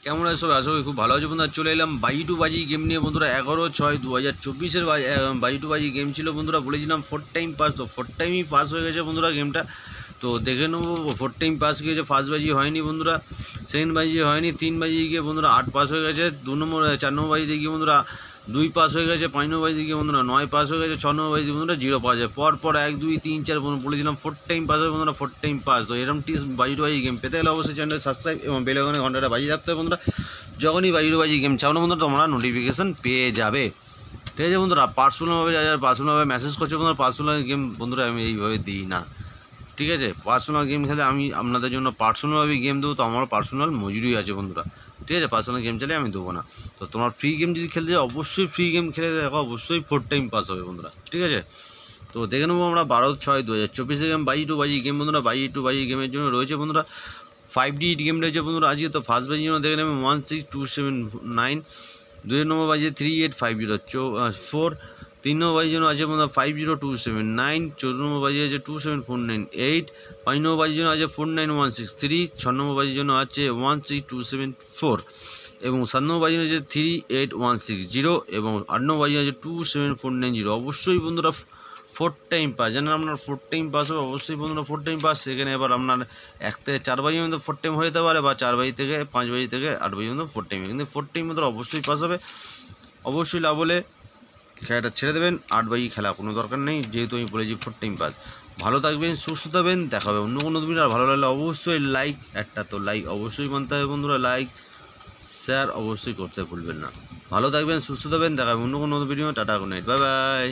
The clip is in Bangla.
কেমন আছে সবাই? আশা করি খুব ভালো আছে বন্ধুরা। চলে এলাম বাজি টু বাজি গেম নিয়ে বন্ধুরা। 11/6/2024 বাজি টু বাজি গেম ছিল বন্ধুরা। বলেছিলাম 4 টাইম পাস, তো 4 টাইমই পাস হয়ে গেছে বন্ধুরা গেমটা। তো দেখে নেবো 4 টাইম পাস গিয়েছে। ফার্স্ট বাজি হয়নি বন্ধুরা, সেকেন্ড বাজি হয়নি, 3 বাজি গিয়ে বন্ধুরা 8 পাস হয়ে গেছে। 4 নম্বর বাজিতে গিয়ে বন্ধুরা 2 পাস হয়ে গেছে। 5 নম্বর বাজিতে গিয়ে বন্ধুরা 9 পাস হয়ে গেছে। 6 নম্বর বাজিতে বন্ধুরা 0 পাস হয়। পর 1 2 3 4 বলেছিলাম 4 টাইম পাস হবে বন্ধুরা, 4 টাইম পাস। তো এরকম টিস বাজি টু বাজি গেম পেতে গেলে অবশ্যই চ্যানেল সাবস্ক্রাইব এবং বেল আইকনে ঘন্টাটা বাজিয়ে রাখতে হবে বন্ধুরা। যখনই বাজি টু বাজি গেম চাও না বন্ধুরা তোমরা নোটিফিকেশান পেয়ে যাবে। ঠিক আছে বন্ধুরা। পার্সোনালভাবে যারা পার্সোনালভাবে মেসেজ করছে বন্ধুরা, পার্সোনাল গেম বন্ধুরা আমি এইভাবে দিই না। ঠিক আছে, পার্সোনাল গেম খেলে আমি আপনাদের জন্য পার্সোনালভাবে গেম দেবো, তো আমার পার্সোনাল মজুরি আছে বন্ধুরা। ঠিক আছে, পার্সোনাল গেম চালিয়ে আমি দেবো না। তো তোমার ফ্রি গেম যদি খেলতে যাও অবশ্যই ফ্রি গেম খেলে দেখো, অবশ্যই 4 টাইম পাস হবে বন্ধুরা। ঠিক আছে, তো দেখে নেবো আমরা 12/6/2024 গেম বাজি টু বাজি গেম বন্ধুরা। বাজি টু বাজি গেমের জন্য রয়েছে বন্ধুরা 5D গেম রয়েছে বন্ধুরা আজকে। তো ফার্স্ট বাজির জন্য দেখে নেবেন 16279, 2 নম্বর বাজে 3850 4, 3 নম্বর বাজির জন্য আছে বন্ধুরা 50279, 4 নম্বর বাজি আছে 27498, 5 নম্বর বাজির জন্য আছে 49163, 6 নম্বর বাজির জন্য আছে 13274 এবং 7 নম্বর বাজির আছে 38160 এবং 8 নম্বর বাজির আছে 27490। অবশ্যই বন্ধুরা 4 টাইম পাস, জানেন আপনার 4 টাইম পাস হবে অবশ্যই বন্ধুরা 4 টাইম পাস। সেখানে এবার আপনার 1 থেকে 4 বাজি পর্যন্ত 4 টাইম হয়ে যেতে পারে, বা 4 বাজি থেকে 5 বাজি থেকে 8 বাজি পর্যন্ত 4 টাইম, কিন্তু 4 টাইম বন্ধুরা অবশ্যই পাস হবে। অবশ্যই লাভ হলে খেলাটা ছেড়ে দেবেন, 8 বাজি খেলা কোনো দরকার নেই, যেহেতু আমি বলেছি 4 টাইম পাস। ভালো থাকবেন, সুস্থ থাকবেন, দেখা হবে অন্য কোনো দিন। আর ভালো লাগলে অবশ্যই লাইক, একটা তো লাইক অবশ্যই মানতে হবে বন্ধুরা। লাইক শেয়ার অবশ্যই করতে ভুলবেন না। ভালো থাকবেন, সুস্থ থাকবেন, দেখা হবে অন্য কোনো video. Tata, good night, bye bye.